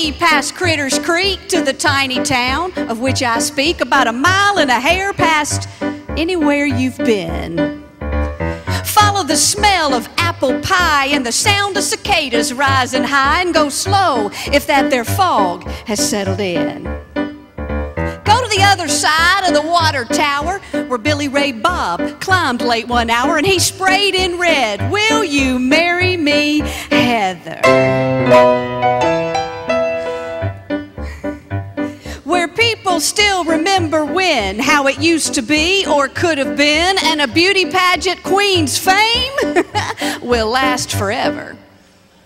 me past Critter's Creek to the tiny town of which I speak, about 1.5 miles past anywhere you've been. Follow the smell of apple pie and the sound of cicadas rising high, and go slow if that there fog has settled in. Go to the other side of the water tower where Billy Ray Bob climbed late one hour and he sprayed in red, "Will you marry me, Heather?" Where people still remember when, how it used to be or could have been, and a beauty pageant queen's fame will last forever.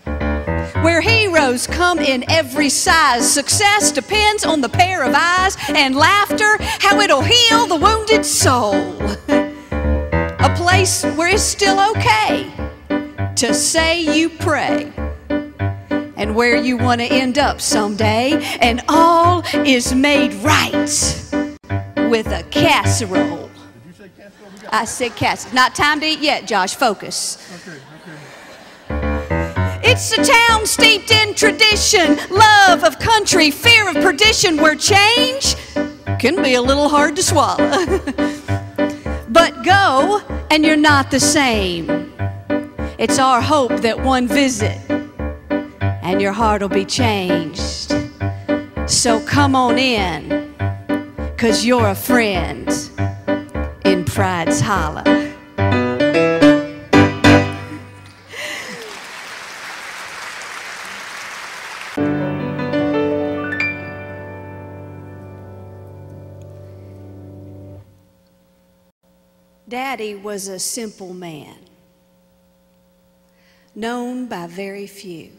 Where heroes come in every size, success depends on the pair of eyes, and laughter, how it'll heal the wounded soul. A place where it's still okay to say you pray, and where you want to end up someday, and all is made right with a casserole. Did you say casserole? I said casserole. Not time to eat yet, Josh. Focus. Okay. It's a town steeped in tradition, love of country, fear of perdition, where change can be a little hard to swallow. But go, and you're not the same. It's our hope that one visit and your heart will be changed. So come on in, 'cause you're a friend in Pride's Holler. Daddy was a simple man, known by very few.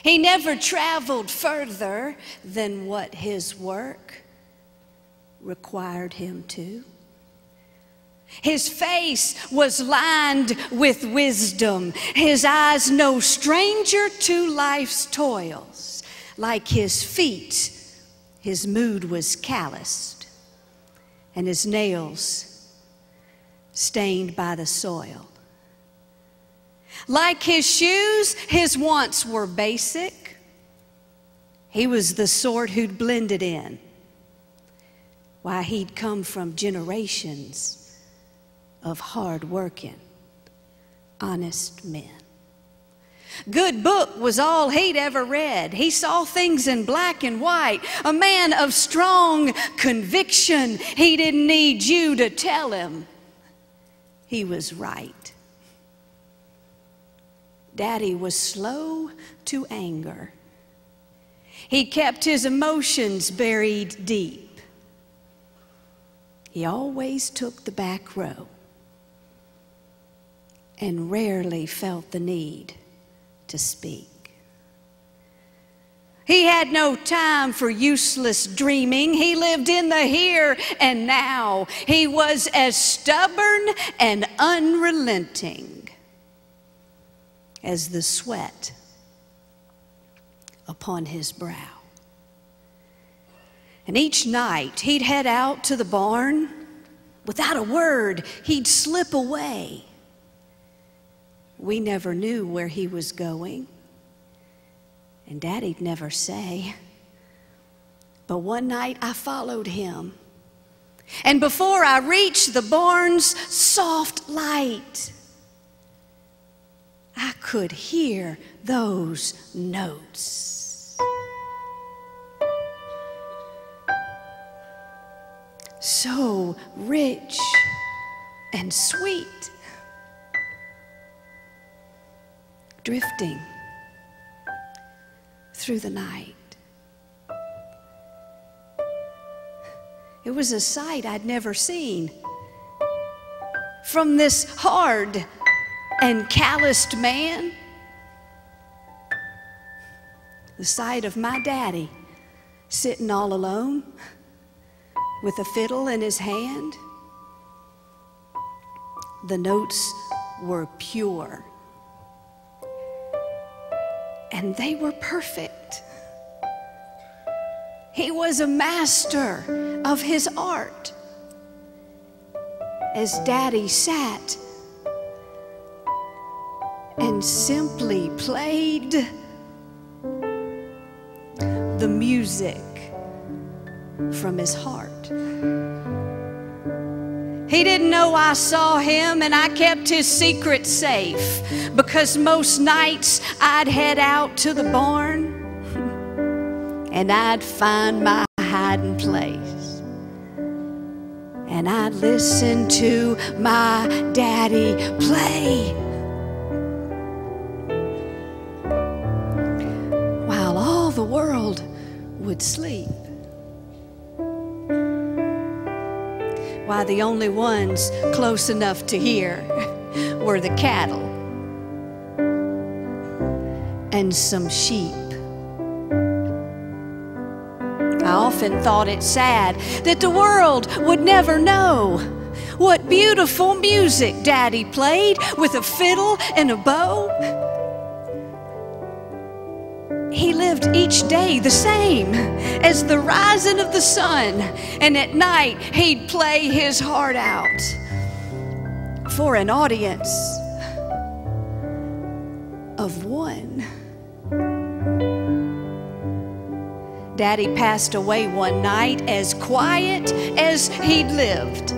He never traveled further than what his work required him to. His face was lined with wisdom, his eyes no stranger to life's toils. Like his feet, his mood was calloused, and his nails stained by the soil. Like his shoes, his wants were basic. He was the sort who'd blended in. Why, he'd come from generations of hard-working, honest men. Good book was all he'd ever read. He saw things in black and white. A man of strong conviction. He didn't need you to tell him he was right. Daddy was slow to anger. He kept his emotions buried deep. He always took the back row and rarely felt the need to speak. He had no time for useless dreaming. He lived in the here and now. He was as stubborn and unrelenting as the sweat upon his brow. And each night he'd head out to the barn. Without a word, he'd slip away. We never knew where he was going, and Daddy'd never say. But one night I followed him, and before I reached the barn's soft light, I could hear those notes. So rich and sweet, drifting through the night. It was a sight I'd never seen. From this hard and calloused man, the sight of my daddy sitting all alone with a fiddle in his hand. The notes were pure, and they were perfect. He was a master of his art. As Daddy sat and simply played the music from his heart. He didn't know I saw him, and I kept his secret safe, because most nights I'd head out to the barn and I'd find my hiding place, and I'd listen to my daddy play while all the world would sleep. Why, the only ones close enough to hear were the cattle and some sheep. I often thought it sad that the world would never know what beautiful music Daddy played with a fiddle and a bow. He lived each day the same as the rising of the sun, and at night he'd play his heart out for an audience of one. Daddy passed away one night as quiet as he'd lived.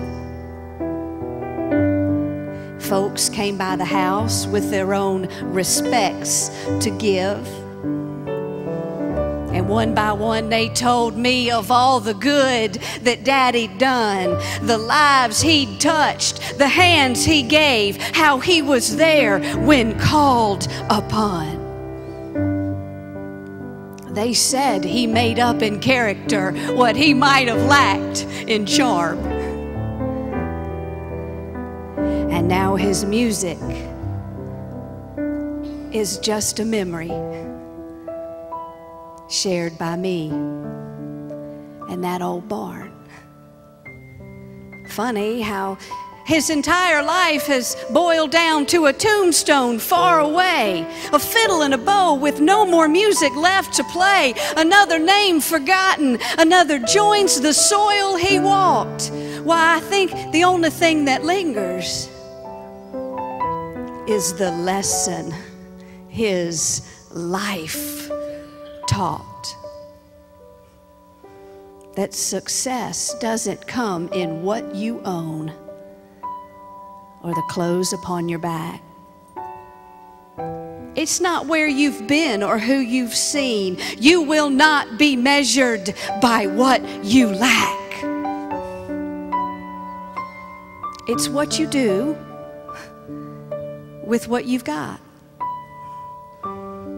Folks came by the house with their own respects to give. And one by one they told me of all the good that Daddy'd done, the lives he'd touched, the hands he gave, how he was there when called upon. They said he made up in character what he might have lacked in charm. And now his music is just a memory shared by me and that old barn. Funny how his entire life has boiled down to a tombstone far away, a fiddle and a bow with no more music left to play, another name forgotten, another joins the soil he walked. Why, I think the only thing that lingers is the lesson his life taught, that success doesn't come in what you own or the clothes upon your back. It's not where you've been or who you've seen. You will not be measured by what you lack. It's what you do with what you've got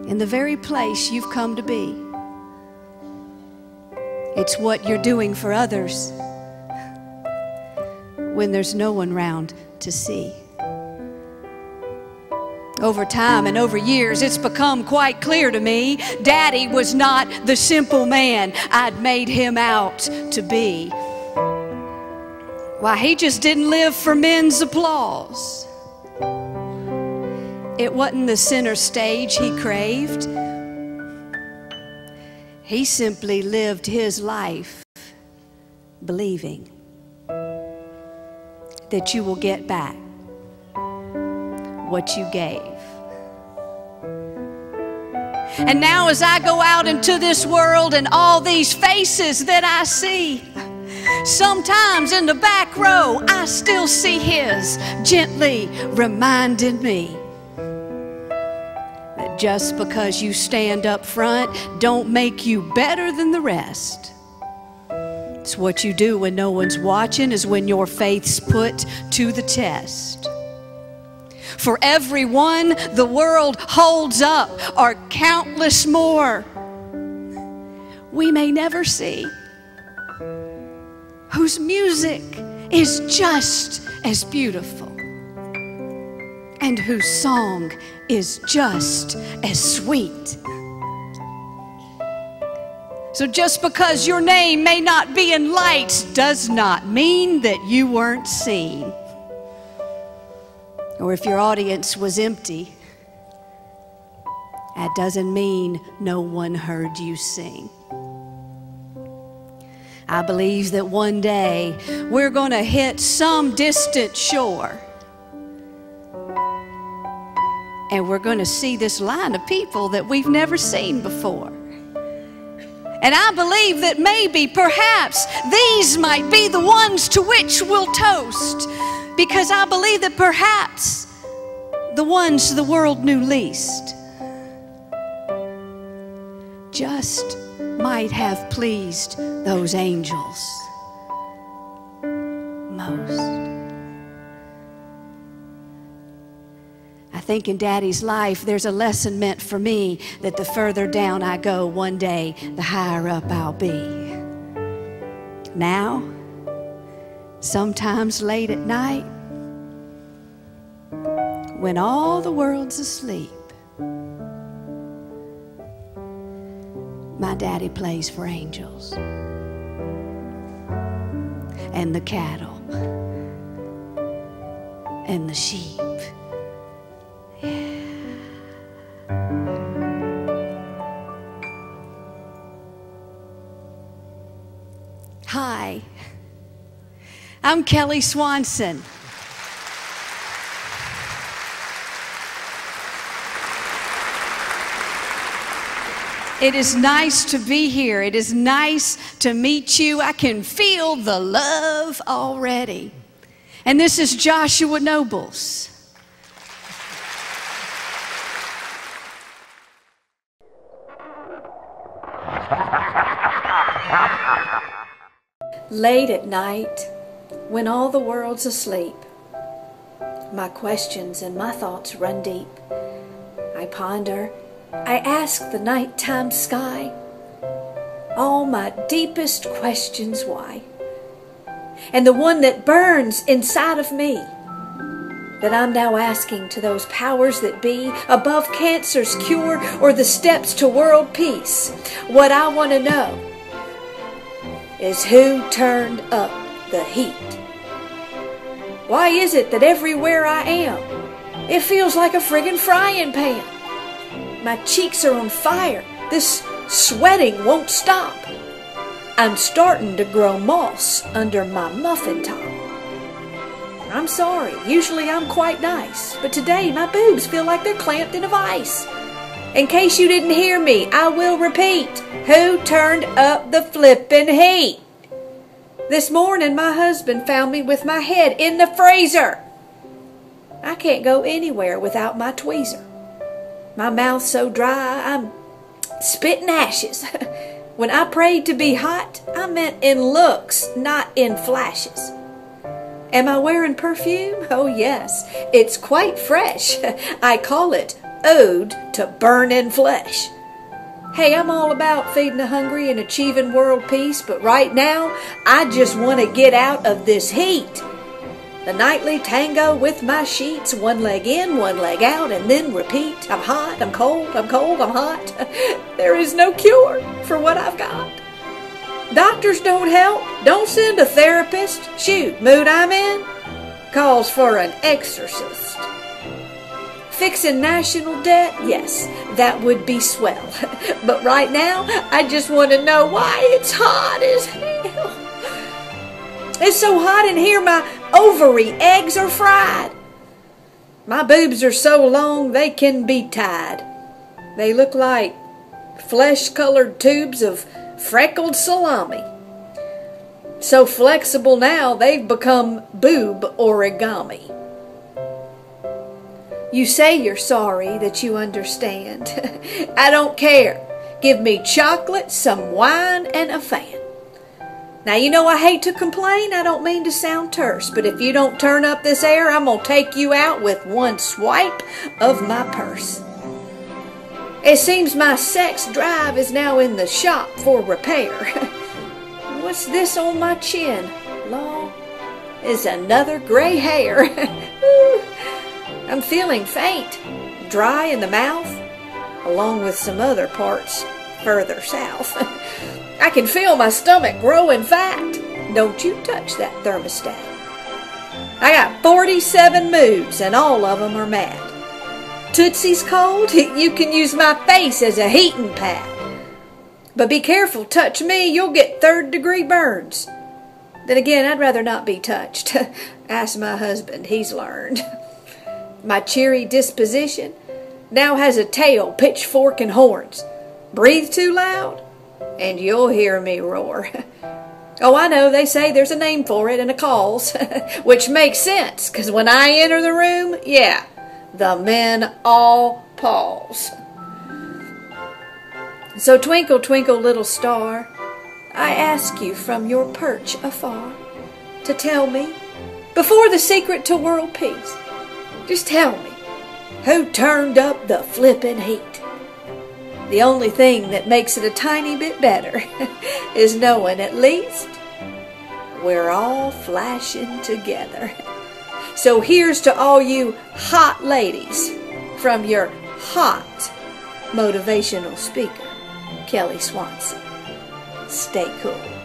in the very place you've come to be. It's what you're doing for others when there's no one around to see. Over time and over years, it's become quite clear to me, Daddy was not the simple man I'd made him out to be. Why, he just didn't live for men's applause. It wasn't the center stage he craved. He simply lived his life believing that you will get back what you gave. And now as I go out into this world and all these faces that I see, sometimes in the back row I still see his gently reminding me that just because you stand up front don't make you better than the rest. It's what you do when no one's watching is when your faith's put to the test. For every one the world holds up are countless more we may never see, whose music is just as beautiful and whose song is just as sweet. So just because your name may not be in lights does not mean that you weren't seen. Or if your audience was empty, that doesn't mean no one heard you sing. I believe that one day we're going to hit some distant shore and we're going to see this line of people that we've never seen before. And I believe that maybe, perhaps, these might be the ones to which we'll toast. Because I believe that perhaps the ones the world knew least just might have pleased those angels most. I think in Daddy's life there's a lesson meant for me that the further down I go one day, the higher up I'll be. Now, sometimes late at night, when all the world's asleep, my daddy plays for angels and the cattle and the sheep. Yeah. Hi, I'm Kelly Swanson. It is nice to be here. It is nice to meet you. I can feel the love already. And this is Joshua Nobles. Late at night, when all the world's asleep, my questions and my thoughts run deep. I ponder, I ask the nighttime sky all my deepest questions why. And the one that burns inside of me, that I'm now asking to those powers that be, above cancer's cure or the steps to world peace, what I want to know is who turned up the heat. Why is it that everywhere I am, it feels like a friggin' frying pan? My cheeks are on fire. This sweating won't stop. I'm starting to grow moss under my muffin top. I'm sorry, usually I'm quite nice, but today my boobs feel like they're clamped in a vice. In case you didn't hear me, I will repeat, who turned up the flippin' heat? This morning my husband found me with my head in the freezer. I can't go anywhere without my tweezer. My mouth's so dry, I'm spitting ashes. When I prayed to be hot, I meant in looks, not in flashes. Am I wearing perfume? Oh yes, it's quite fresh. I call it Ode to Burning Flesh. Hey, I'm all about feeding the hungry and achieving world peace, but right now, I just want to get out of this heat. The nightly tango with my sheets, one leg in, one leg out, and then repeat. I'm hot, I'm cold, I'm cold, I'm hot. There is no cure for what I've got. Doctors don't help. Don't send a therapist. Shoot, mood I'm in calls for an exorcist. Fixing national debt? Yes, that would be swell. But right now, I just want to know why it's hot as hell. It's so hot in here, my ovary eggs are fried. My boobs are so long they can be tied. They look like flesh-colored tubes of freckled salami. So flexible now they've become boob origami. You say you're sorry, that you understand. I don't care. Give me chocolate, some wine, and a fan. Now, you know I hate to complain. I don't mean to sound terse, but if you don't turn up this air, I'm going to take you out with one swipe of my purse. It seems my sex drive is now in the shop for repair. What's this on my chin? Law, is another gray hair. I'm feeling faint, dry in the mouth, along with some other parts further south. I can feel my stomach growing fat. Don't you touch that thermostat. I got 47 moods and all of them are mad. Tootsie's cold, you can use my face as a heating pad. But be careful, touch me, you'll get third-degree burns. Then again, I'd rather not be touched. Ask my husband, he's learned. My cheery disposition now has a tail, pitchfork, and horns. Breathe too loud? and you'll hear me roar. Oh, I know, they say there's a name for it and a cause, which makes sense, because when I enter the room, yeah, the men all pause. So twinkle, twinkle, little star, I ask you from your perch afar to tell me, before the secret to world peace, just tell me, who turned up the flippin' heat? The only thing that makes it a tiny bit better is knowing at least we're all flashing together. So here's to all you hot ladies from your hot motivational speaker, Kelly Swanson. Stay cool.